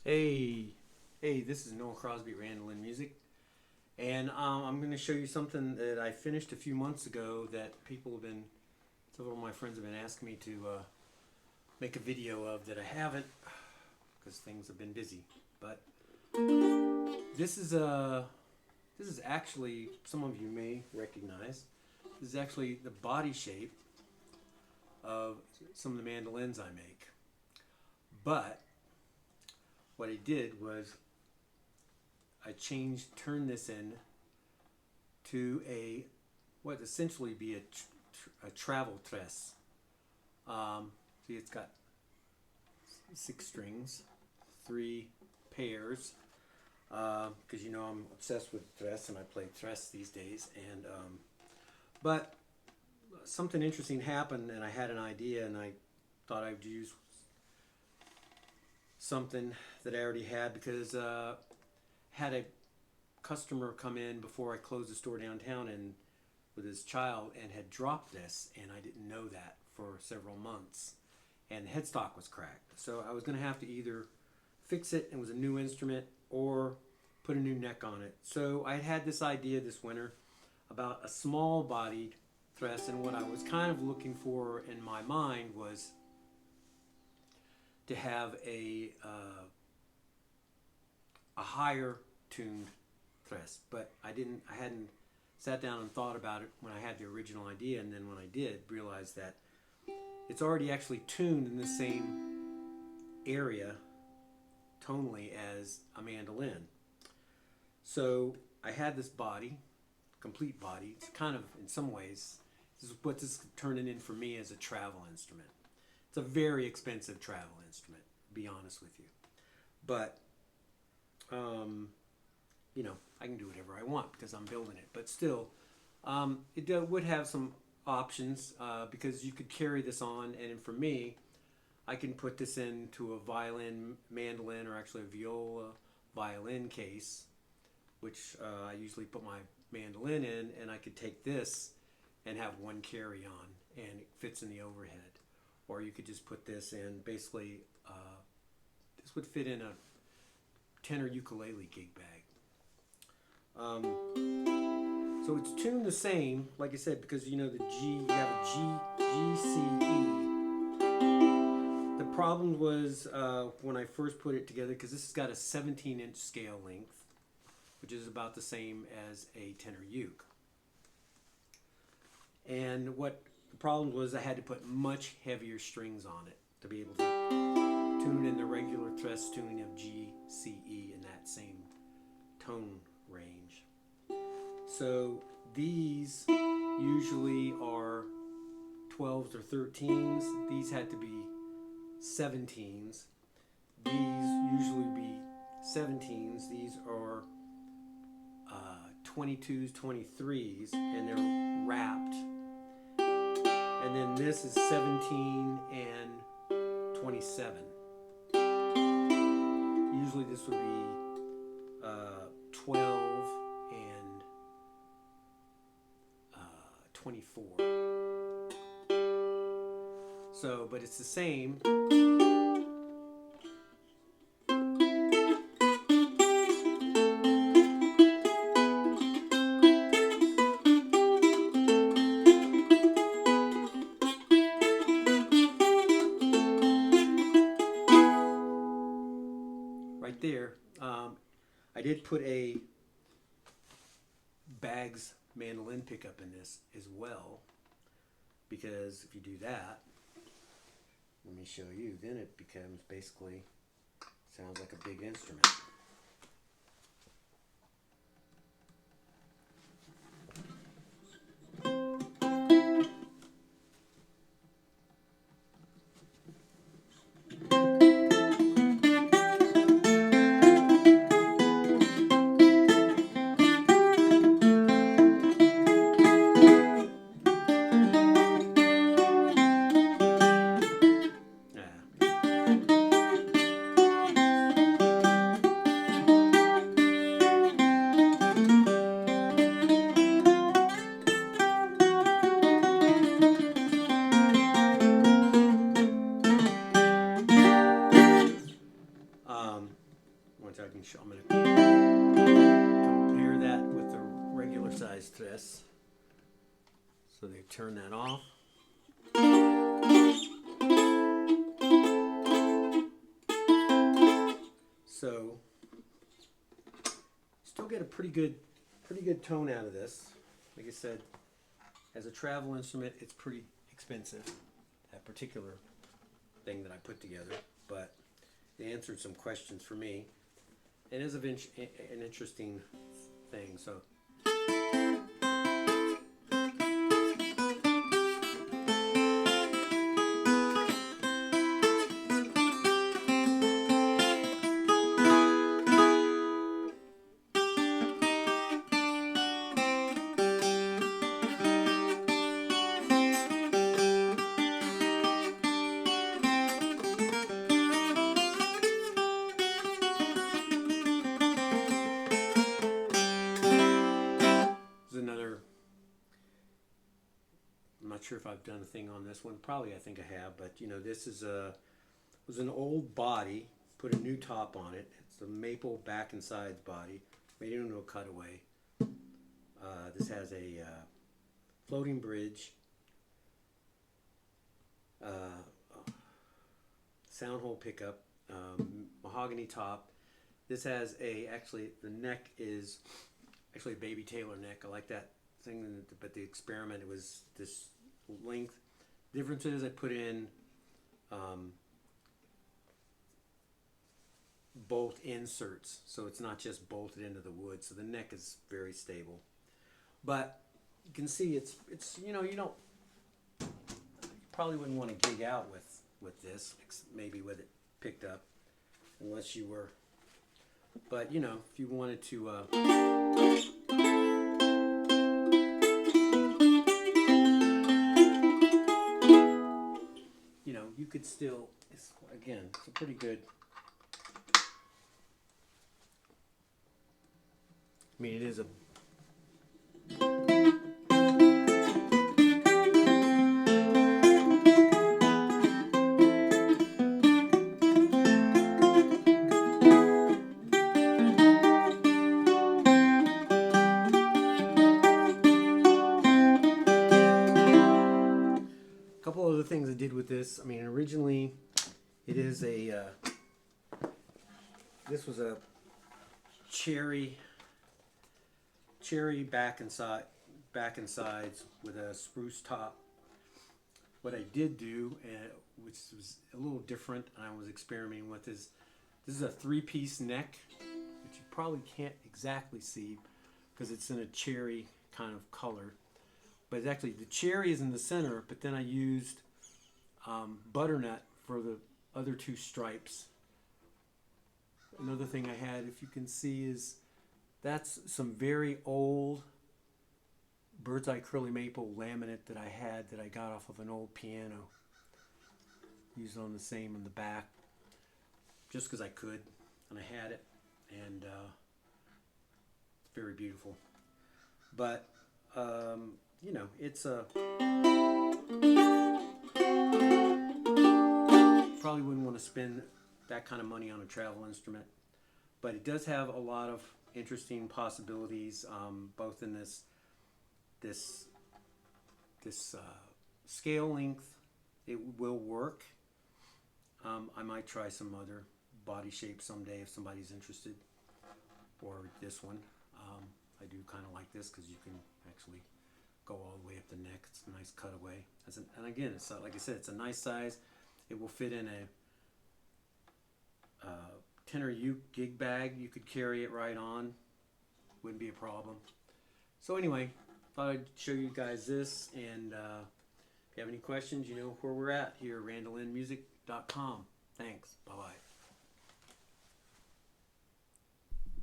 Hey, this is Noel Crosby, Randolin Music, and I'm going to show you something that I finished a few months ago that several of my friends have been asking me to make a video of that I haven't because things have been busy. But this is actually, some of you may recognize, this is actually the body shape of some of the mandolins I make. But what I did was I turned this in to what essentially be a travel tress. See, it's got 6 strings, 3 pairs, because you know I'm obsessed with tress and I play tress these days. But something interesting happened, and I had an idea, and I thought I'd use something that I already had because had a customer come in before I closed the store downtown and with his child and had dropped this, and I didn't know that for several months, and the headstock was cracked. So I was going to have to either fix it, and it was a new instrument, or put a new neck on it. So I had this idea this winter about a small bodied tress, and what I was kind of looking for in my mind was to have a higher tuned tress, but I hadn't sat down and thought about it when I had the original idea, and then when I did, realized that it's already actually tuned in the same area tonally as a mandolin. So I had this body, complete body. It's kind of, in some ways, this is what this is turning in for me as a travel instrument. It's a very expensive travel instrument, to be honest with you. But, you know, I can do whatever I want because I'm building it. But still, it would have some options because you could carry this on. And for me, I can put this into a violin, mandolin, or actually a viola violin case, which I usually put my mandolin in. And I could take this and have one carry on, and it fits in the overhead. Or you could just put this in, basically, this would fit in a tenor ukulele gig bag. So it's tuned the same, like I said, because you know you have a G, C, E. The problem was when I first put it together, because this has got a 17-inch scale length, which is about the same as a tenor uke. And what the problem was, I had to put much heavier strings on it to be able to tune in the regular tress tuning of G, C, E in that same tone range. So these usually are 12s or 13s. These had to be 17s. These usually be 17s. These are 22s, 23s, and they're wrapped. And then this is 17 and 27. Usually this would be 12 and 24. So, but it's the same. Right there. I did put a Baggs mandolin pickup in this as well, because if you do that, let me show you, then it becomes basically, sounds like a big instrument. once I can show, I'm going to compare that with the regular size tres. So they turn that off. So still get a pretty good tone out of this. Like I said, as a travel instrument, it's pretty expensive, that particular thing that I put together, but it answered some questions for me. It is an interesting thing. So another, I'm not sure if I've done a thing on this one. Probably I think I have, but you know, this is was an old body, put a new top on it. It's a maple back and sides body, made it into a cutaway. This has a floating bridge, sound hole pickup, mahogany top. This has actually the neck is actually a baby Taylor neck. I like that thing, but the experiment, it was this length. Difference is I put in bolt inserts, so it's not just bolted into the wood. So the neck is very stable. But you can see it's you know, you probably wouldn't want to gig out with this, maybe with it picked up, unless you were. But you know, if you wanted to. You know, you could still, it's a pretty good. I mean, it is a. Couple other things I did with this. I mean, originally it is a this was a cherry back and sides with a spruce top. What I did do, which was a little different, and I was experimenting with, is this is a 3-piece neck, which you probably can't exactly see because it's in a cherry kind of color. But it's actually, the cherry is in the center, but then I used butternut for the other 2 stripes. Another thing I had, if you can see, is that's some very old bird's eye curly maple laminate that I had, that I got off of an old piano. Used on the same in the back, just because I could, and I had it, and it's very beautiful. But you know, it's a probably wouldn't want to spend that kind of money on a travel instrument, but it does have a lot of interesting possibilities, both in this scale length. It will work. I might try some other body shape someday if somebody's interested, or this one. I do kind of like this because you can actually go all the way up the neck. It's a nice cutaway. And again, it's like I said, it's a nice size. It will fit in a Tenor uke gig bag. You could carry it right on. Wouldn't be a problem. So anyway, thought I'd show you guys this, and if you have any questions, you know where we're at here, randolinmusic.com. Thanks. Bye-bye.